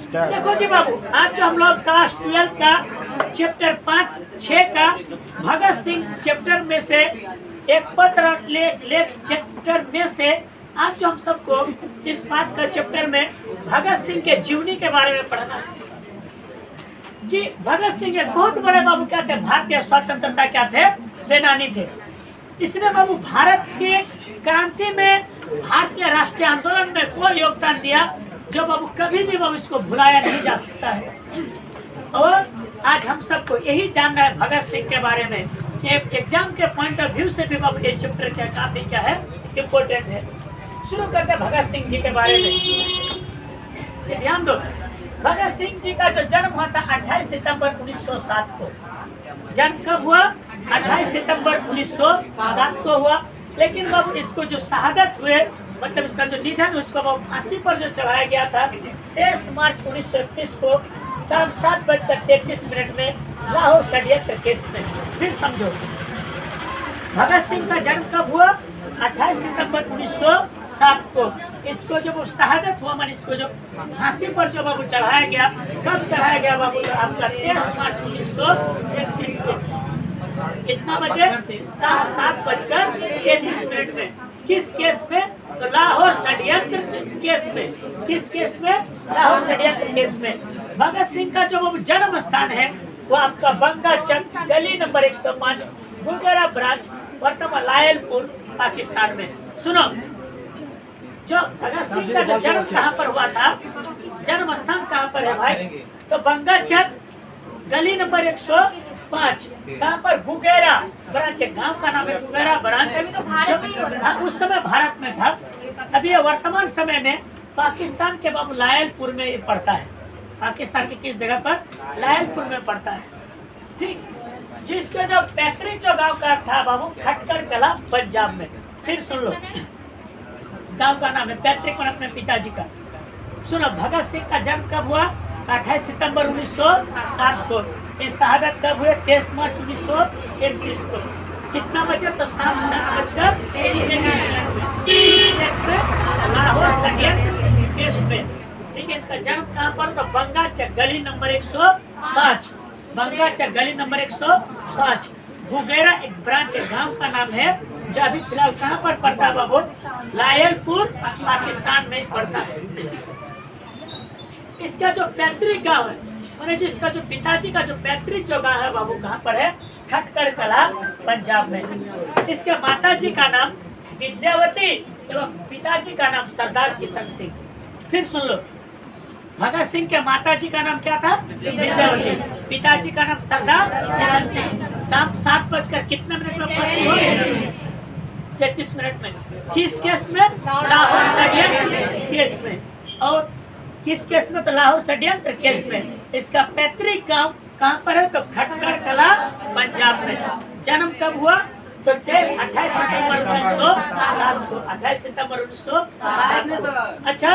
देखो जी बाबू, आज जो हम लोग क्लास 12 का चैप्टर 5-6 का भगत सिंह चैप्टर में से एक पत्र लेख चैप्टर में से आज जो हम सबको इस बात का चैप्टर में भगत सिंह के जीवनी के बारे में पढ़ना है कि भगत सिंह एक बहुत बड़े बाबू क्या थे, भारतीय स्वतंत्रता क्या थे, सेनानी थे। इसने बाबू भारत की क्रांति में, भारतीय राष्ट्रीय आंदोलन में कोई योगदान दिया जो बाबू कभी भी बाबू इसको भुलाया नहीं जा सकता है। और आज हम सबको यही जानना है भगत सिंह के बारे में कि एग्जाम के पॉइंट ऑफ व्यू से भी बाबू ये चैप्टर क्या काफी क्या है, इम्पोर्टेंट है। शुरू करते हैं भगत सिंह जी के बारे में। ये ध्यान दो, भगत सिंह जी का जो जन्म हुआ था 28 सितंबर 1907 को। जन्म कब हुआ? 28 सितंबर 1907 को हुआ। लेकिन बाबू इसको जो शहादत हुए, मतलब इसका जो निधन, उसको बाबू फांसी पर जो चढ़ाया गया था 23 मार्च 1931 को शाम 7:33 में लाहौर षड्यंत्र केस में। फिर समझो, भगत सिंह का जन्म कब हुआ? 28 सितंबर 1907 को। इसको जो शहादत हुआ, मान इसको जो फांसी पर जो बाबू चढ़ाया गया, कब चढ़ाया गया बाबू? आपका 23 मार्च 1931 को। कितना बजे? शाम 7:33 में। किस केस में? तो लाहौर षड्यंत्र केस में। किस केस में? लाहौर षड्यंत्र केस में। भगत सिंह का जो जन्म स्थान है वो आपका बंगा चक, गली नंबर 105, गुगरा ब्रांच, वर्तमान लायलपुर, पाकिस्तान में। सुनो, जो भगत सिंह का जो जन्म कहाँ पर हुआ था, जन्म स्थान कहाँ पर है भाई? तो बंगा चक, गली नंबर 105, कहाँ पर? गुगेरा ब्रांच, गांव का नाम है गुगेरा ब्रांच। उस समय भारत में था। अभी वर्तमान समय में पाकिस्तान के बाबू लायलपुर में पड़ता है। पाकिस्तान की किस जगह पर? लायलपुर में पड़ता है। ठीक, जिसका जो पैतृक जो गांव का था बाबू, खटकर कला, पंजाब में। फिर सुन लो, गांव का नाम है, पैतृक अपने पिताजी का। सुनो, भगत सिंह का जन्म कब हुआ? 28 सितंबर 1907 को। ये शहादत कब हुए? 23 मार्च 1931 को। कितना बजे? तो शाम 7:33 में लाहौर षड्यंत्र केस में। ठीक है, इसका जन्म कहाँ पर? तो बंगा चक, गली नंबर 105, बंगा चक, गली नंबर 105, गुगेरा एक ब्रांच है, गांव का नाम है, जो अभी फिलहाल कहाँ पर पड़ता है बाबू? लायलपुर, पाकिस्तान में पड़ता है। इसका जो पैतृक गांव है, मैंने जो इसका जो पिताजी का जो पैतृक जो गांव है बाबू, कहाँ पर है? खटकर कला, पंजाब में। इसके माताजी का नाम विद्यावती एवं पिताजी का नाम सरदार किशन सिंह। फिर सुन लो, भगत सिंह के माताजी का नाम क्या था? विद्यावती। पिताजी का नाम सरदार किशन सिंह। शाम 7 कितने मिनट में? 33 मिनट में। किस केस में? लाहौर षड्यंत्र केस में। और किस केस में? तो लाहौर षड्यंत्र केस में। इसका पैतृक गांव कहाँ पर है? तो खटकर कला, पंजाब में। जन्म कब हुआ? तो 28 सितंबर 1907 को। 28 सितंबर 1907। अच्छा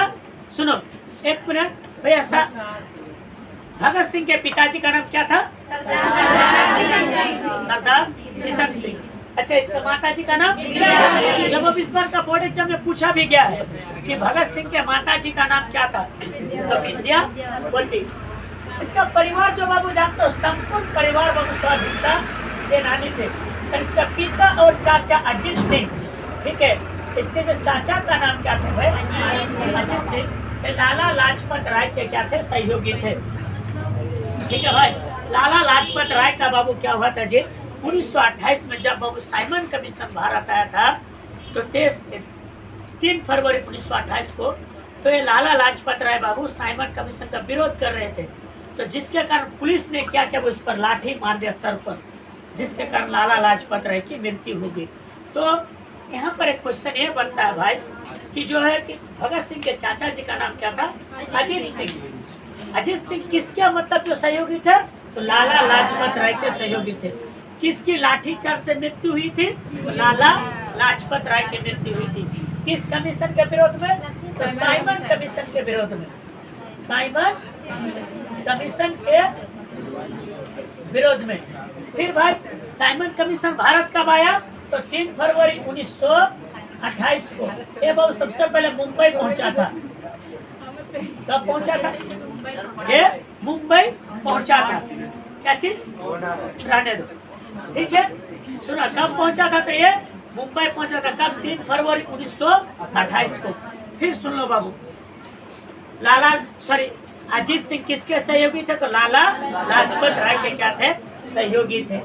सुनो, एक मिनट भैया, भगत सिंह के पिताजी का नाम क्या था? सरदार किशन सिंह। अच्छा, इसका माताजी का नाम? जब अब इस बार का बोर्ड एग्जाम में पूछा भी गया है कि भगत सिंह के माताजी का नाम क्या था, तो विद्यावती। इसका परिवार जो बाबू जानते हो, संपूर्ण परिवार बाबू स्वाधीनता सेनानी थे। और इसका पिता और चाचा अजीत सिंह। ठीक है, इसके जो चाचा का नाम क्या था भाई? अजीत सिंह। लाला लाजपत राय के क्या थे? सहयोगी थे। ठीक है भाई, लाला लाजपत राय का बाबू क्या हुआ था जी? 1928 में जब बाबू साइमन कमीशन भारत आया था, तो 3 फरवरी 1928 को, तो ये लाला लाजपत राय बाबू साइमन कमीशन का विरोध कर रहे थे। तो जिसके कारण पुलिस ने क्या किया, वो इस पर लाठी मार दिया सर पर, जिसके कारण लाला लाजपत राय की मृत्यु हो गई। तो यहाँ पर एक क्वेश्चन ये बनता है भाई कि जो है कि भगत सिंह के चाचा जी का नाम क्या था? अजीत सिंह। अजीत सिंह किसके मतलब जो सहयोगी थे? तो लाला लाजपत राय के सहयोगी थे। किसकी लाठीचार्ज से मृत्यु हुई थी? तो लाला लाजपत राय की मृत्यु हुई थी। किस कमीशन के विरोध में? तो साइमन कमीशन के विरोध में। साइमन कमीशन के विरोध में। फिर भाई साइमन कमीशन भारत कब आया? तो 3 फरवरी 1928 को। ये बहुत सबसे पहले मुंबई पहुंचा था। कब पहुंचा था? ये मुंबई पहुंचा था। क्या चीज? रहने दो, ठीक है। सुना, कब पहुंचा था? तो ये मुंबई पहुंचा था कब? 3 फरवरी 1928 को। फिर सुन लो बाबू, अजीत सिंह किसके सहयोगी थे? तो लाला लाजपत राय के क्या थे? सहयोगी थे।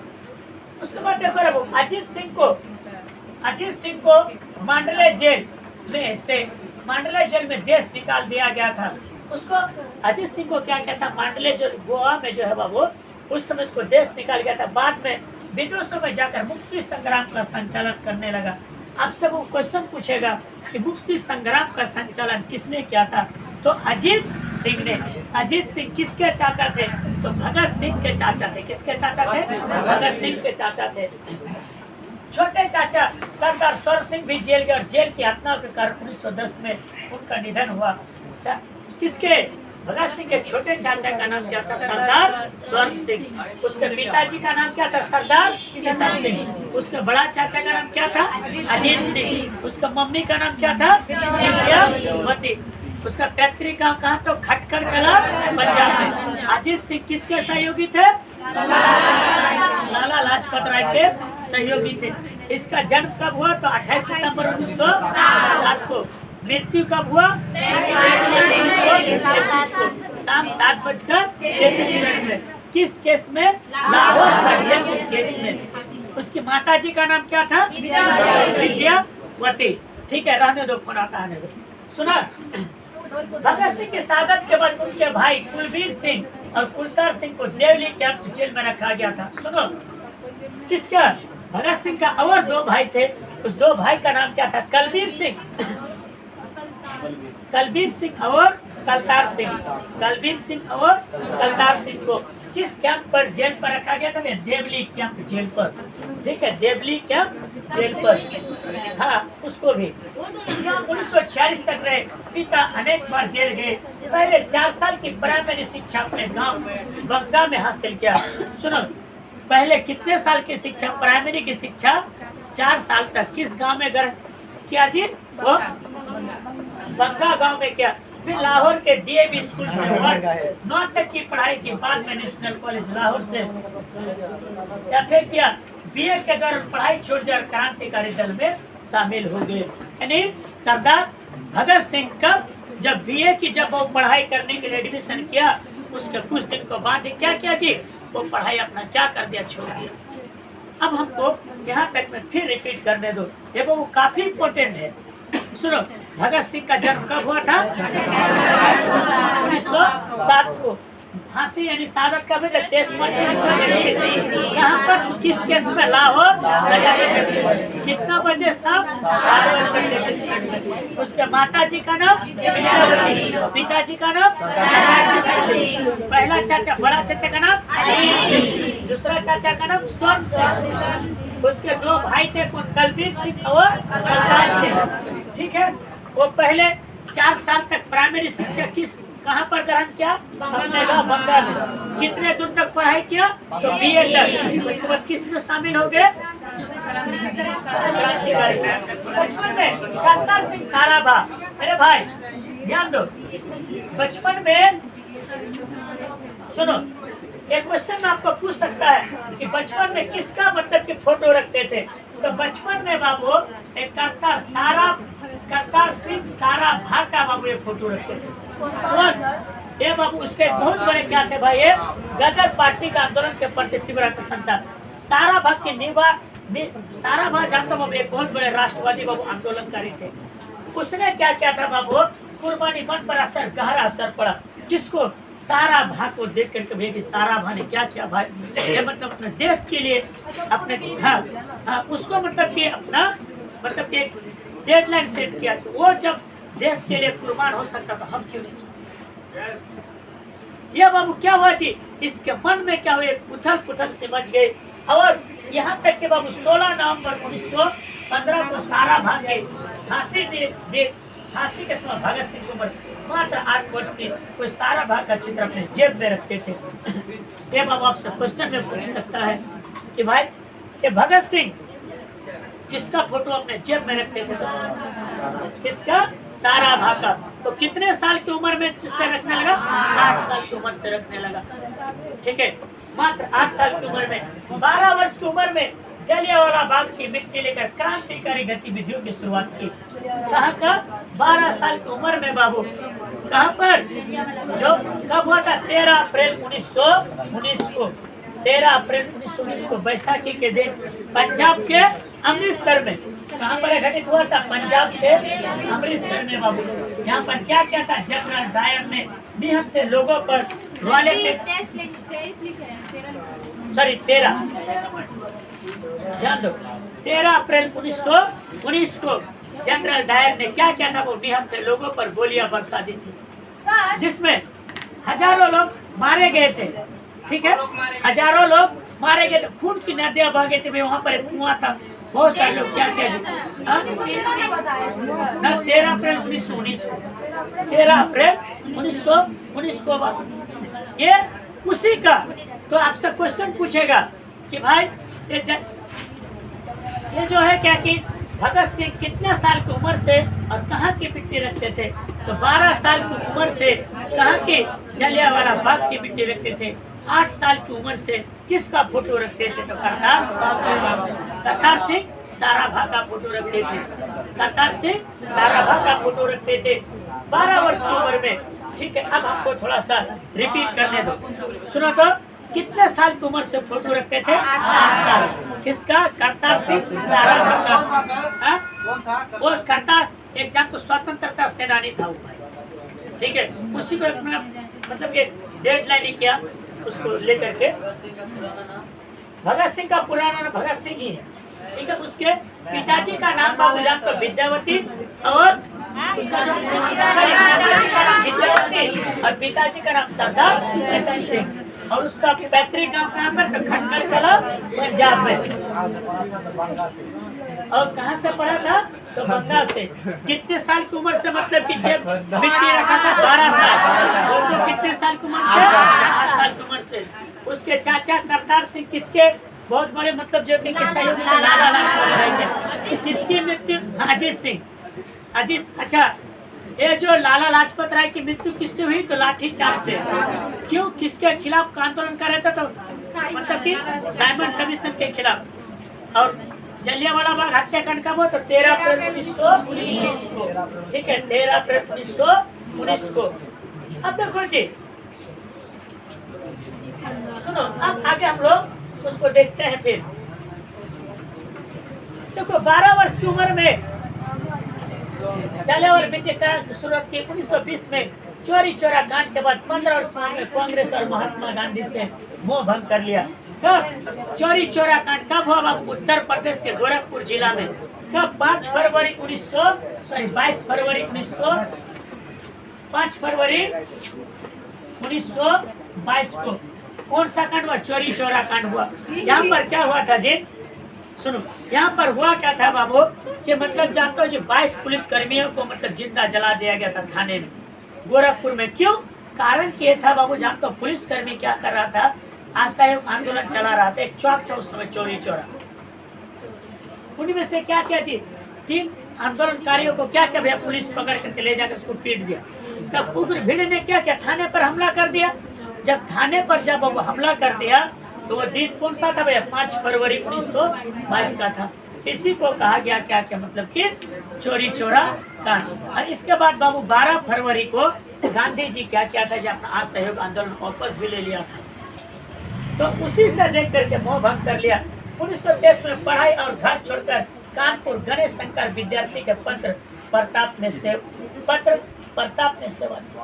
उसके बाद देखो बाबू, अजीत सिंह को मांडले जेल में देश निकाल दिया गया था। उसको अजीत सिंह को क्या कहता? मांडले जो गोवा में जो है बाबू, उस समय उसको देश निकाल गया था। बाद में विदेशों में जाकर मुक्ति संग्राम का संचालन करने लगा। आपसे वो क्वेश्चन पूछेगा कि मुक्ति संग्राम का संचालन किसने किया था? तो अजीत सिंह ने। अजीत सिंह किसके चाचा थे? तो भगत सिंह के चाचा थे। किसके चाचा थे? भगत सिंह के चाचा थे। छोटे चाचा सरदार स्वर्ग सिंह भी जेल गए और जेल की हत्या के कारण 1910 में उनका निधन हुआ। किसके? भगत सिंह के छोटे चाचा का नाम क्या था? सरदार स्वर्ग सिंह। उसके पिताजी का नाम क्या था? सरदार किशन सिंह। उसके बड़ा चाचा का नाम क्या था? अजीत सिंह। उसका मम्मी का नाम क्या था? विद्यावती। उसका पैतृक गांव कहाँ? तो खटखड़ कला, पंजाब में। अजीत सिंह किसके सहयोगी थे? लाला लाजपत राय के सहयोगी थे। इसका जन्म कब हुआ? तो 28 सितंबर 1907 को। मृत्यु कब हुआ? 1931 को शाम 7:33 में। किस केस में? लाहौर षड्यंत्र केस में। उसकी माता जी का नाम क्या था? विद्यावती। ठीक है, रहने दो, फोन आता है। सुना, भगत सिंह की शहादत के बाद उनके भाई कुलबीर सिंह और कुलतार सिंह को देवली कैंप जेल में रखा गया था। सुनो, किसका? भगत सिंह का और 2 भाई थे। उस 2 भाई का नाम क्या था? कलबीर सिंह और कलतार सिंह। कलबीर सिंह और कलतार सिंह को किस कैंप पर जेल पर रखा गया था? देवली कैंप जेल पर। ठीक है, देवली कैंप जेल पर। हाँ, उसको भी 1946 तक रहे। पिता अनेक बार जेल गए। पहले 4 साल की प्राइमरी शिक्षा अपने गांव बंगा में हासिल किया। सुनो, पहले कितने साल की शिक्षा? प्राइमरी की शिक्षा 4 साल तक किस गांव में किया जी? वो बंगा गांव में किया। फिर लाहौर के डीएवी स्कूल से 9 तक की पढ़ाई की। बाद में नेशनल कॉलेज लाहौर से या फिर किया। बीए के दौरान पढ़ाई छोड़ कर क्रांतिकारी दल में शामिल हो गए। यानी सरदार भगत सिंह का जब बीए की वो पढ़ाई करने के लिए एडमिशन किया, उसके कुछ दिन को बाद क्या किया जी? वो पढ़ाई अपना क्या कर दिया? छोड़ दिया। अब हमको यहाँ तक में फिर रिपीट करने दो, ये वो काफी इम्पोर्टेंट है। सुनो, भगत सिंह का जन्म कब हुआ था? 1907 को। फांसी यानी शहादत कब हुई? 23 मार्च 1933। यहाँ पर किस केस में? लाहौर षड्यंत्र। कितना बजे? शाम 7:33। उसके माता जी का नाम विद्यावती, पिताजी का नाम पहला चाचा, बड़ा चाचा का नाम, दूसरा चाचा का नाम स्वर्ग सिंह। उसके 2 भाई थे, कलबीर सिंह और कलतार सिंह। ठीक है, वो पहले 4 साल तक प्राइमरी शिक्षा कहाँ पर ग्रहण किया? अपने गाँव बंगा में। कितने दूर तक पढ़ाई किया? तो बीए तक। उसके बाद किस में शामिल हो गए? क्रांतिकारी। बचपन में करतार सिंह साराभा। मेरे भाई ध्यान दो, बचपन में सुनो, एक क्वेश्चन आपको पूछ सकता है कि बचपन में किसका मतलब कि फोटो रखते थे? तो बचपन में बाबू एक करतार सिंह साराभा का बाबू ये फोटो रखते थे। और ये बाबू उसके बहुत बड़े क्या थे भाई? ये गदर पार्टी का आंदोलन के प्रति तीव्र आकर्षण था। साराभा साराभा जानते बाबू एक बहुत बड़े राष्ट्रवादी बाबू आंदोलनकारी थे। उसने क्या किया था बाबू? कुर्बानी मन पर गहरा असर पड़ा। किसको? साराभा को देख करके भेजी। साराभा ने क्या किया भाई? ये मतलब अपने देश के लिए अपने उसको मतलब कि अपना मतलब कि एक डेडलाइन सेट किया कि वो जब देश के लिए कुर्बान हो सकता तो हम क्यों नहीं हो सकते? ये बाबू क्या हुआ जी? इसके मन में क्या हुआ? उथल पुथल से मच गए। और यहाँ तक के बाबू 16 नवंबर 1915 को साराभा के फांसी के समय भगत सिंह की उम्र मात्र 8 वर्ष थी। कोई साराभा का चित्र अपने जेब में रखते थे। ये बाबू आपसे क्वेश्चन में पूछ सकता है कि भाई ये भगत सिंह किसका फोटो अपने जेब में रखते थे? किसका? साराभा का। तो कितने साल की उम्र में से रखने लगा? 8 साल की उम्र से रखने लगा। ठीक है, मात्र 8 साल की उम्र में। 12 वर्ष की उम्र में जलियांवाला बाग की मिट्टी लेकर क्रांतिकारी गतिविधियों की शुरुआत की। कहाँ का? 12 साल की उम्र में बाबू। कहाँ पर? जो कब हुआ था? 13 अप्रैल 1919 को। 13 अप्रैल 1919 को बैसाखी के दिन पंजाब के अमृतसर में। कहाँ पर घटित हुआ था? पंजाब के अमृतसर में बाबू। यहाँ पर क्या क्या था? जनरल डायर ने निहत्थे लोगों पर सॉरी 13 ध्यान दो, 13 अप्रैल 1919 को जनरल डायर ने क्या क्या था? वो निहत्थे लोगों पर गोलियां बरसा दी थी, जिसमें हजारों लोग मारे गए थे। ठीक है, हजारों लोग मारे गए थे, खून की नदियां बह गई थी। वहाँ पर एक कुआं था, बहुत सारे लोग क्या क्या 13 अप्रैल 1919 को, 13 अप्रैल 1919 को ये उसी का। तो आपसे क्वेश्चन पूछेगा कि भाई ये जो है क्या कि भगत सिंह कितने साल की उम्र से और कहाँ की मिट्टी रखते थे? तो 12 साल की उम्र से कहाँ की? जलियांवाला बाग की मिट्टी रखते थे। 8 साल की उम्र से किसका फोटो रखते थे? तो करतार सिंह साराभा का फोटो रखते थे। करतार सिंह साराभा का फोटो रखते थे 12 वर्ष की उम्र में। ठीक है, अब हमको थोड़ा सा रिपीट करने दो, सुनो तो। कितने साल की उम्र से फोटो रखते थे? 8 साल। किसका? करतार सिंह साराभा का। वो करतार एक जन तो स्वतंत्रता सेनानी था वो भाई। ठीक है, उसी को मतलब कि डेडलाइन किया उसको लेकर के। भगत सिंह का पूरा नाम भगत सिंह ही है। ठीक है, उसके पिताजी का नाम बाबू जान तो विद्यावती और उसका जो विद्यावती और पिताजी का नाम सरदार किशन सिंह। और उसका पैतृक गांव कहाँ पर? तो खटकर कला पंजाब में। और कहाँ से पढ़ा था? तो बंगाल से। कितने साल की उम्र से? मतलब कि जब मिट्टी रखा था 12 साल, और तो कितने साल की उम्र से? 8 साल की उम्र से। उसके चाचा करतार सिंह किसके बहुत बड़े मतलब जो कि सहयोगी लाला लाजपत राय के। किसकी मृत्यु? अजीत सिंह। अजीत, अच्छा, ये जो लाला लाजपत राय की मृत्यु किससे हुई? तो लाठी चार्ज से। क्यों? किसके खिलाफ आंदोलन कर रहे थे? तो मतलब कि साइमन कमीशन के खिलाफ। और जलियांवाला बाग हत्याकांड कब हुआ? तो 13 अप्रैल 1919 को। ठीक है, 13 अप्रैल 1919 को। अब देखो जी, सुनो, अब आगे हम लोग उसको देखते हैं। फिर देखो, 12 वर्ष की उम्र में जलियांवाला हत्याकांड की शुरुआत की 1920 में। चोरी चोरा कांड के बाद 15 वर्ष में कांग्रेस और महात्मा गांधी से मोह भंग कर लिया। कब चोरी चोरा कांड कब हुआ बाबू? उत्तर प्रदेश के गोरखपुर जिला में। कब? 5 फरवरी 1922 को। कौन सा कांड हुआ? चोरी चोरा कांड हुआ। यहाँ पर क्या हुआ था जी? सुनो, यहाँ पर हुआ क्या था बाबू कि मतलब जानते हो जी, 22 पुलिस कर्मियों को मतलब जिंदा जला दिया गया था थाने में, गोरखपुर में। क्यों? कारण ये था बाबू, जानते हो पुलिस कर्मी क्या कर रहा था? असहयोग आंदोलन चला रहा था। एक चौक था उस समय चोरी चोरा। उन्हीं में से क्या किया जी? 3 आंदोलनकारियों को क्या किया भैया? पुलिस पकड़ करके ले जाकर उसको पीट दिया। तब उग्र भीड़ ने क्या किया? थाने पर हमला कर दिया। जब थाने पर जब वो हमला कर दिया तो वो दिन कौन सा था भैया? 5 फरवरी 1922 का था। इसी को कहा गया क्या क्या मतलब कि चोरी चोरा कांड। और इसके बाद बाबू 12 फरवरी को गांधी जी क्या किया था? जब अपना असहयोग आंदोलन वापस भी ले लिया था। तो उसी से देख करके मोह भंग कर लिया। 1923 में पढ़ाई और घर छोड़कर कानपुर गणेश शंकर विद्यार्थी के प्रताप ने सेवा किया।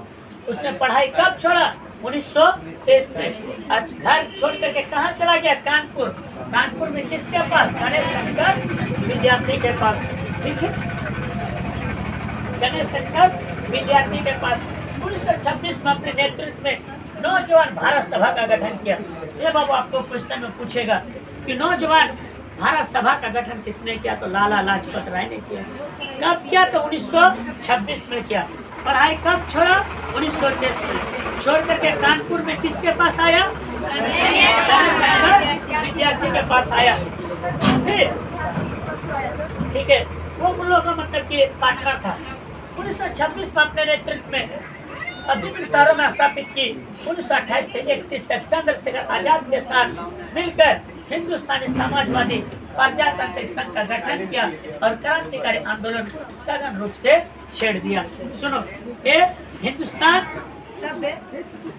उसने पढ़ाई कब छोड़ा? 1923 में। आज घर छोड़ करके कहाँ चला गया? कानपुर। कानपुर में किसके पास? गणेश शंकर विद्यार्थी के पास। ठीक है, गणेश शंकर विद्यार्थी के पास। 1926 में अपने नेतृत्व में नौजवान भारत सभा का गठन किया। ये बाबू आपको क्वेश्चन में पूछेगा कि नौजवान भारत सभा का गठन किसने किया? तो लाला लाजपत राय ने किया। कब किया? तो 1926 में किया। पढ़ाई कब छोड़ा? 1923 में। छोड़ करके कानपुर में किसके पास आया? विद्यार्थी के पास आया। ठीक है, वो उन लोगों का मतलब कि पार्टनर था। 1926 में अपने नेतृत्व में विभिन्न शहरों में स्थापित की। 1928 से 31 तक चंद्रशेखर आजाद के साथ मिलकर हिंदुस्तानी समाजवादी प्रजातांत्रिक संघ का गठन किया और क्रांतिकारी आंदोलन सघन रूप से छेड़ दिया। सुनो, ये हिंदुस्तान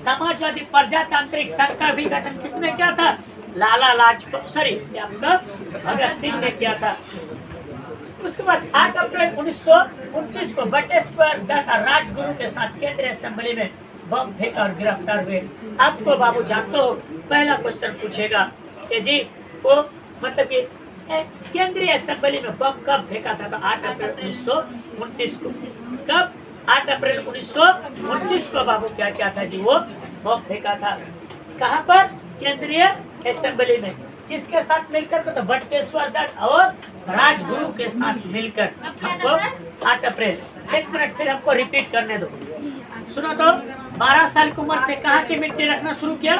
समाजवादी प्रजातांत्रिक संघ का भी गठन किसने किया था? लाला लाजपत भगत सिंह ने किया था। उसके बाद 8 अप्रैल 1929 को बटेश्वर दत्त और राजगुरु के साथ केंद्रीय असेंबली में बम फेंका और गिरफ्तार हुए। आपको बाबू जानते हो, पहला क्वेश्चन पूछेगा कि जी वो मतलब कि केंद्रीय असेंबली में बम कब फेंका था? तो 8 अप्रैल 1929 को। कब? 8 अप्रैल 1929 को बाबू क्या क्या था जी? वो बम फेंका था। कहाँ पर? केंद्रीय असेंबली में। किसके साथ मिलकर? तो बटकेश्वर दत्त और राजगुरु के साथ मिलकर। हमको 8 अप्रैल, एक मिनट फिर हमको रिपीट करने दो। सुनो तो, 12 साल की उम्र से कहाँ की मिट्टी रखना शुरू किया?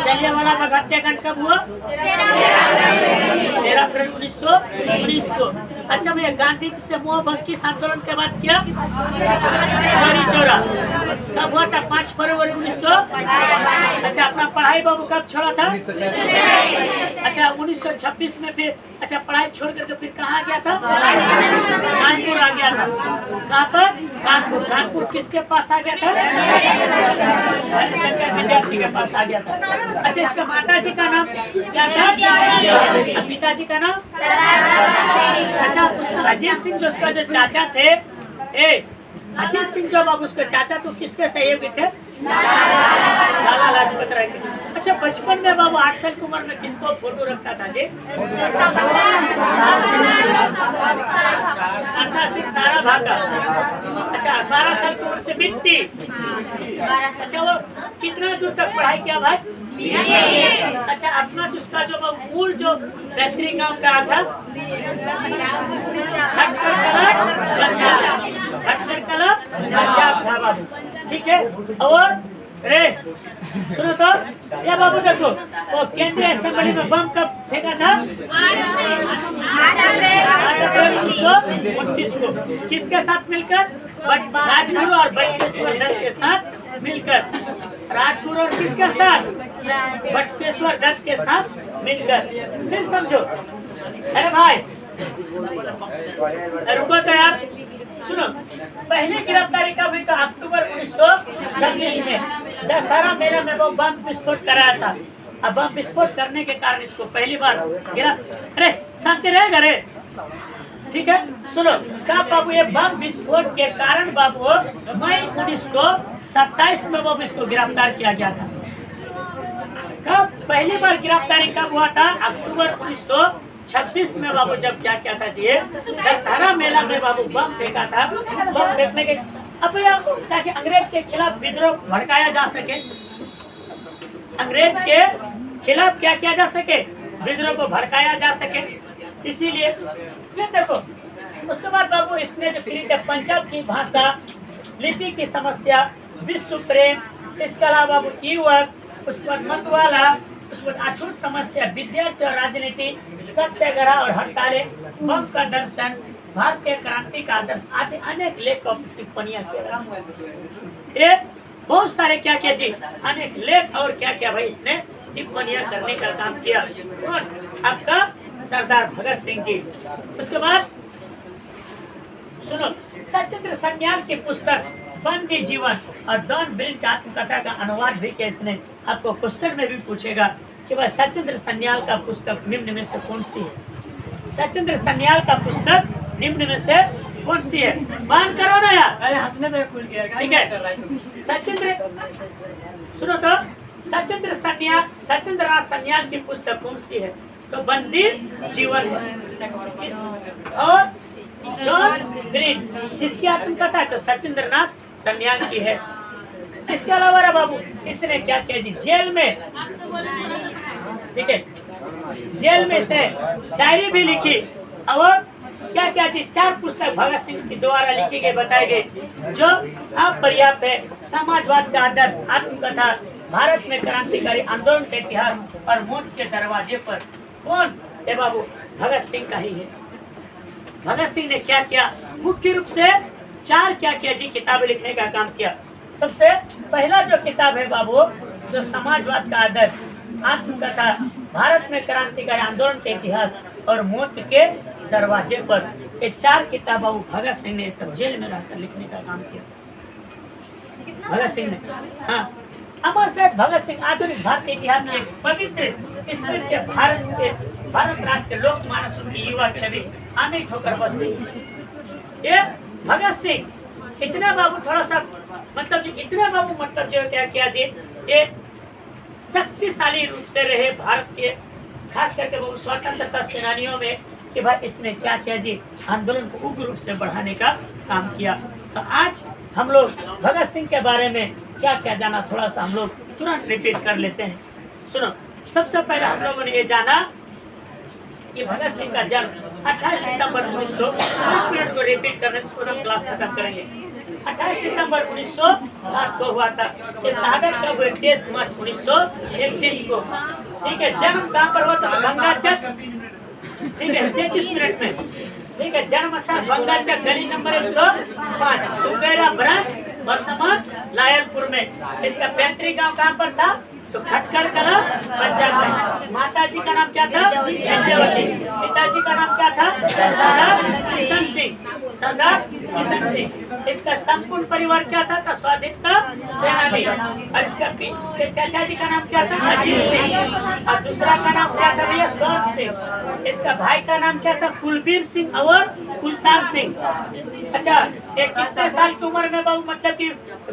जलियांवाला बाग हत्याकांड कब हुआ? 13 अप्रैल 1919 को। अच्छा भैया, गांधी जी से मोह भंग किस आंदोलन के बाद किया? चोरी चोरा। कब हुआ था? 5 फरवरी 1900। अच्छा, अपना पढ़ाई बाबू कब छोड़ा था? अच्छा, 1926 में फिर अच्छा पढ़ाई छोड़ करके फिर कहाँ गया था? कानपुर आ गया था। कहाँ पर? कानपुर। कानपुर किसके पास आ गया था? हरिशंकर विद्यार्थी के पास आ गया था। अच्छा, इसका माता जी का नाम क्या था? पिताजी का नाम? अच्छा, उसका अजीत सिंह जो उसका जो चाचा थे, अजीत सिंह जो बाबू उसके चाचा तो किसके सहयोगी थे? लाला लाजपत राय के। अच्छा, बचपन में बाबू 8 साल की उम्र में किसको फोटो रखता था जी? अन्ना सिंह सारा भागा। अच्छा, 12 साल की उम्र से मिट्टी। अच्छा, वो कितना दूर तक पढ़ाई किया भाई? अच्छा, अपना जिसका जो मूल जो बेहतरीन गाँव का था, पंजाब था बाबू। ठीक है। और रे सुनो तो, ये बाबू देखो, वो केंद्रीय असेंबली में बम कब फेंका था? 8 अप्रैल 1929 को। किसके साथ मिलकर? राजगुरु और बटकेश्वर दत्त के साथ मिलकर। राजगुरु और किसके साथ? बटकेश्वर दत्त के साथ मिलकर। फिर समझो, अरे भाई रुको तो यार, सुनो। पहली गिरफ्तारी कब हुई? तो अक्टूबर 1926 में दशहरा मेला में वो बम विस्फोट कराया था। अब बम विस्फोट करने के कारण इसको पहली बार अरे शांति रहेगा रे, ठीक है। सुनो, कब बाबू ये बम विस्फोट के कारण बाबू मई 1927 में वो इसको गिरफ्तार किया गया था। कब पहली बार गिरफ्तारी कब हुआ था? अक्टूबर 1926 में बाबू जब क्या क्या था जी, दशहरा मेला में बाबू बम फेंका था। बम फेंकने के अब ताकि अंग्रेज के खिलाफ विद्रोह भड़काया जा सके, अंग्रेज के खिलाफ क्या किया जा सके? विद्रोह को भड़काया जा सके। इसीलिए फिर देखो, उसके बाद बाबू इसने जो फिर पंजाब की भाषा, लिपि की समस्या, विश्व प्रेम, इसके अलावा बाबू युवक, उसके बाद मतवाला, उसके बाद अछूत समस्या, विद्यार्थी और राजनीति, सत्याग्रह और हड़तालें, बम का दर्शन, भारतीय क्रांति का आदर्श आदि अनेक लेख और टिप्पणियां किया। बहुत सारे क्या किया जी, अनेक लेख और क्या क्या भाई इसने टिप्पणियां करने का काम किया। कौन? आपका सरदार भगत सिंह जी। उसके बाद सुनो, सचिंद्र सन्याल की पुस्तक बंदी जीवन और डॉन ब्रिन की आत्मकथा का अनुवाद भी किया इसने। आपको क्वेश्चन में भी पूछेगा कि भाई सचिंद्र सन्याल का पुस्तक निम्न में से कौन सी है? सचिंद्र सन्याल का पुस्तक निम्न में से कौन सी है? बात करो ना यार, अरे हंसने तो खुल गया, ठीक है। सचिंद्र सुनो तो, सचिंद्र नाथ सन्याल की पुस्तक कौन सी है? तो बंदी जीवन है। और डॉन ब्रिन किसकी आत्मकथा? तो सचिंद्र नाथ सन्याल की है। इसके अलावा बाबू इसने क्या किया जी, जेल में, ठीक है, जेल में से डायरी भी लिखी और क्या क्या जी, 4 पुस्तक भगत सिंह के द्वारा लिखी गई, बताई गई, जो अपर्याप्त है। समाजवाद का आदर्श, आत्मकथा, भारत में क्रांतिकारी आंदोलन का इतिहास और मौत के दरवाजे पर। कौन? ए बाबू भगत सिंह का ही है। भगत सिंह ने क्या किया, मुख्य रूप से 4 क्या किया जी, किताबें लिखने का काम किया। सबसे पहला जो किताब है बाबू, जो समाजवाद का आदर्श, आत्मकथा, भारत में क्रांतिकारी आंदोलन के इतिहास और मौत के दरवाजे पर, ये 4 किताब बाबू भगत सिंह ने सब जेल में रहकर लिखने का काम किया भगत सिंह ने। हाँ, अमर शहीद भगत सिंह आधुनिक भारतीय इतिहास के एक पवित्र स्मृति है। भारत राष्ट्र के लोकमानस की युवा छवि अमिट होकर बस गई। ये भगत सिंह इतना बाबू थोड़ा सा मतलब जो इतना बाबू मतलब जो क्या किया जी, ये शक्तिशाली रूप से रहे भारत के, खास करके वो स्वतंत्रता सेनानियों में, कि भाई इसने क्या किया जी, आंदोलन को उग्र रूप से बढ़ाने का काम किया। तो आज हम लोग भगत सिंह के बारे में क्या क्या जाना, थोड़ा सा हम लोग तुरंत रिपीट कर लेते हैं। सुनो, सबसे पहले हम लोगों ने ये जाना कि भगत सिंह का जन्म 28 सितंबर 1900, 5 मिनट को रिपीट करने से पूरा क्लास खत्म करेंगे। 28 सितंबर 1960 को हुआ था। ये शहादत कब हुई? 23 मार्च 1931 को। ठीक है, जन्म कहाँ पर हुआ था? गंगाचक, ठीक है, 33 मिनट में। ठीक है, जन्म स्थान गंगाचक, गली नंबर 105, दुबेरा ब्रांच, वर्तमान लायरपुर में। इसका पैतृक गांव कहाँ पर था? तो खटखड़ कला, पंजाब में। माता जी का नाम क्या था? विद्यावती। पिताजी का नाम क्या था? सरदार किशन सिंह, सरदार किशन सिंह। इसका संपूर्ण परिवार क्या था? स्वाधीनता सेनानी। और इसके चाचा जी का नाम क्या था? अजीत सिंह। और दूसरा का नाम क्या था भैया? स्वर्ण सिंह। इसका भाई का नाम क्या था? कुलबीर सिंह और कुलतार सिंह। अच्छा, एक कितने साल की उम्र में बाबू मतलब कि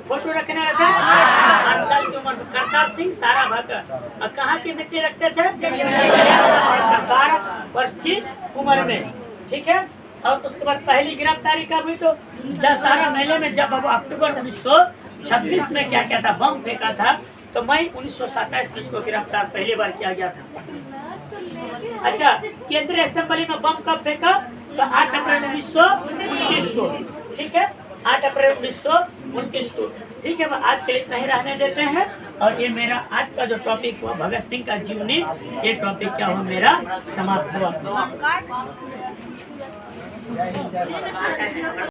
फोटो रखने रहते हैं? 8 साल की उम्र में करतार सिंह सारा भकर। और कहाँ की मिट्टी रखते थे? 12 वर्ष की उम्र में। ठीक है, और उसके बाद पहली गिरफ्तारी कब हुई? तो दशहरा मेले में, जब बाबू अक्टूबर 1926 में क्या क्या था, बम फेंका था। तो मई 1927 में इसको गिरफ्तार पहली बार किया गया था। अच्छा, केंद्रीय असेंबली में बम कब फेंका? तो 8 अप्रैल 1929 को। ठीक है, 8 अप्रैल 1929 को। ठीक है, आज के लिए इतना ही रहने देते हैं। और ये मेरा आज का जो टॉपिक हुआ भगत सिंह का जीवनी, ये टॉपिक क्या हुआ मेरा समाप्त हुआ।